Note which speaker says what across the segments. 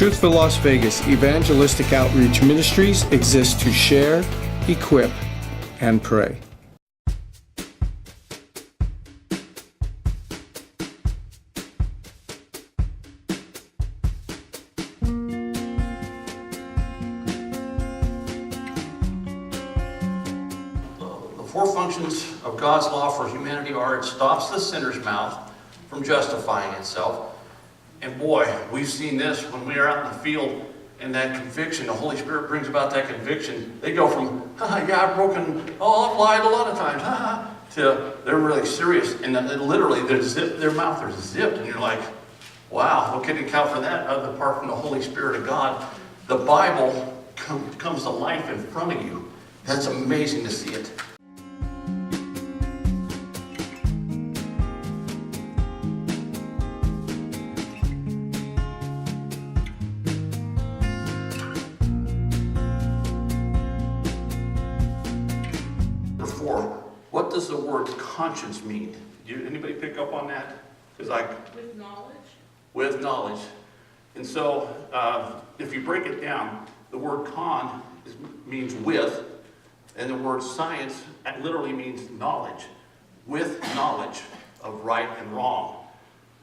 Speaker 1: Truth for Las Vegas Evangelistic Outreach Ministries exists to share, equip, and pray.
Speaker 2: The four functions of God's law for humanity are: it stops the sinner's mouth from justifying itself. And boy, we've seen this when we are out in the field, and that conviction, the Holy Spirit brings about that conviction. They go from, yeah, I've broken, I've lied a lot of times, to they're really serious. And then literally, their mouth is zipped, and you're like, wow, what can account for that apart from the Holy Spirit of God? The Bible comes to life in front of you. That's amazing to see it. What does the word conscience mean? Anybody pick up on that? With knowledge. With knowledge. And so, if you break it down, the word means with, and the word science literally means knowledge. With knowledge of right and wrong.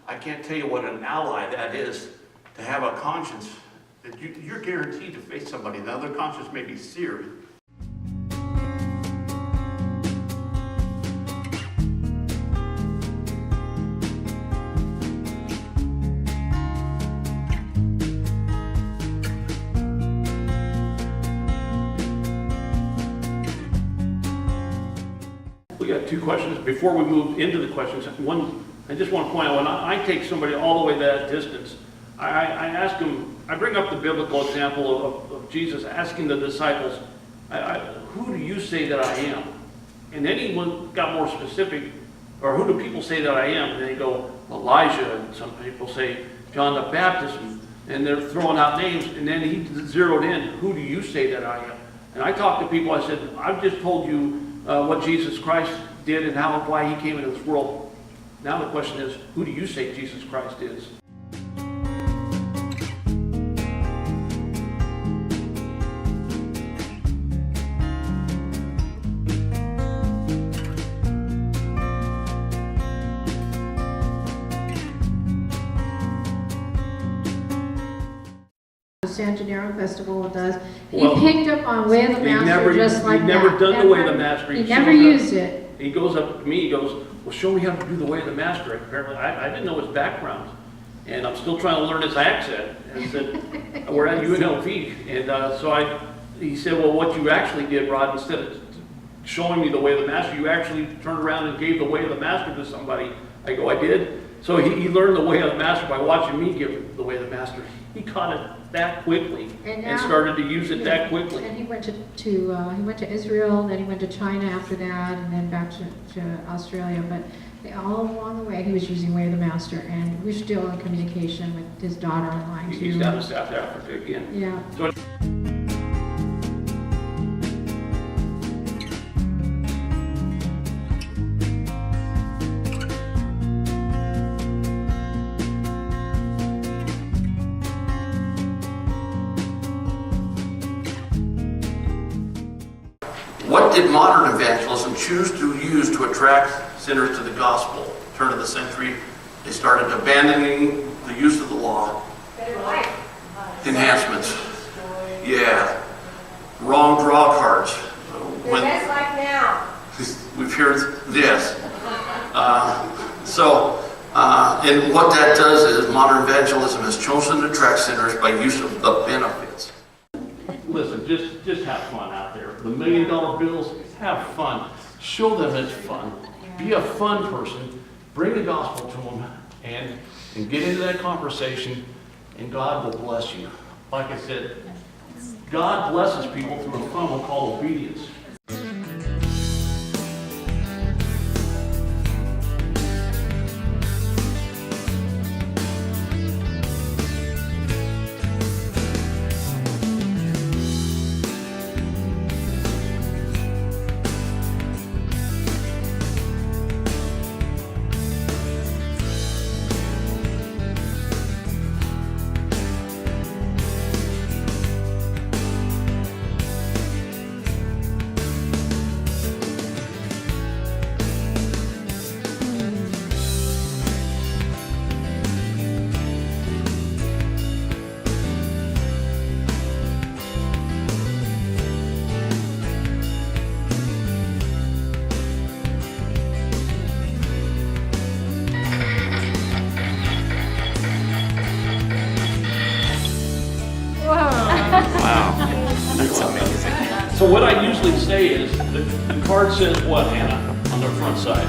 Speaker 2: I can't tell you what an ally that is, to have a conscience that you're guaranteed to face somebody. The other conscience may be seared. We got two questions. Before we move into the questions, one, I just want to point out, when I take somebody all the way that distance, I ask them, I bring up the biblical example of Jesus asking the disciples, who do you say that I am? And then he got more specific, or who do people say that I am? And they go, Elijah, and some people say John the Baptist, and they're throwing out names, and then he zeroed in, who do you say that I am? And I talked to people, I said, I've just told you what Jesus Christ did and why he came into this world. Now the question is, who do you say Jesus Christ is?
Speaker 3: San Gennaro Festival does. He picked up on Way of the Master just like that.
Speaker 2: He'd never done the Way of the Master.
Speaker 3: He never used it.
Speaker 2: He goes up to me, he goes, well, show me how to do the Way of the Master. Apparently, I didn't know his background. And I'm still trying to learn his accent. And he said, we're at UNLV. And he said, well, what you actually did, Rod, instead of showing me the Way of the Master, you actually turned around and gave the Way of the Master to somebody. I go, I did? So he learned the Way of the Master by watching me give the Way of the Master. He caught it that quickly and started to use it that quickly.
Speaker 3: And he went to Israel, then he went to China after that, and then back to Australia. But all along the way, he was using Way of the Master, and we're still in communication with his daughter online too.
Speaker 2: He's down to South Africa again.
Speaker 3: Yeah.
Speaker 2: So, what did modern evangelism choose to use to attract sinners to the gospel? Turn of the century, they started abandoning the use of the law. Enhancements. Yeah. Wrong draw cards.
Speaker 4: That's like now.
Speaker 2: We've heard this. And what that does is modern evangelism has chosen to attract sinners by use of the benefits. Listen, just have fun out there. The $1 million bills, have fun. Show them it's fun. Be a fun person. Bring the gospel to them and get into that conversation, and God will bless you. Like I said, God blesses people through a funnel called obedience. actually say is, the card says what, Hannah, on the front side?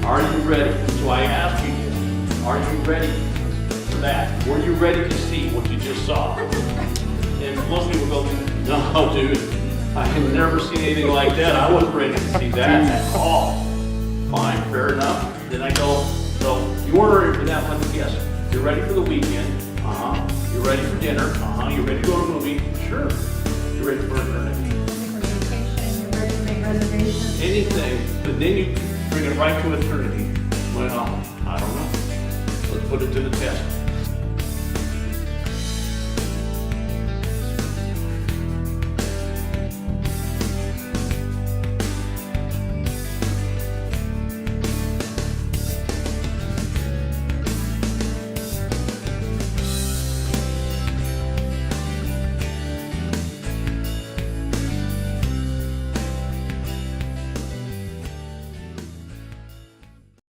Speaker 2: Are you ready? So I ask you, are you ready for that? Were you ready to see what you just saw? And most people go, no, dude, I have never seen anything like that. I wasn't ready to see that at all. Fine, fair enough. Then I go, so you weren't ready for that one? Yes. You're ready for the weekend? Uh-huh. You're ready for dinner? Uh-huh. You're ready to go to a movie? Sure. You're ready for eternity.
Speaker 3: Vacation, you're ready to make reservations.
Speaker 2: Anything, but then you bring it right to eternity. Well, I don't know. Let's put it to the test.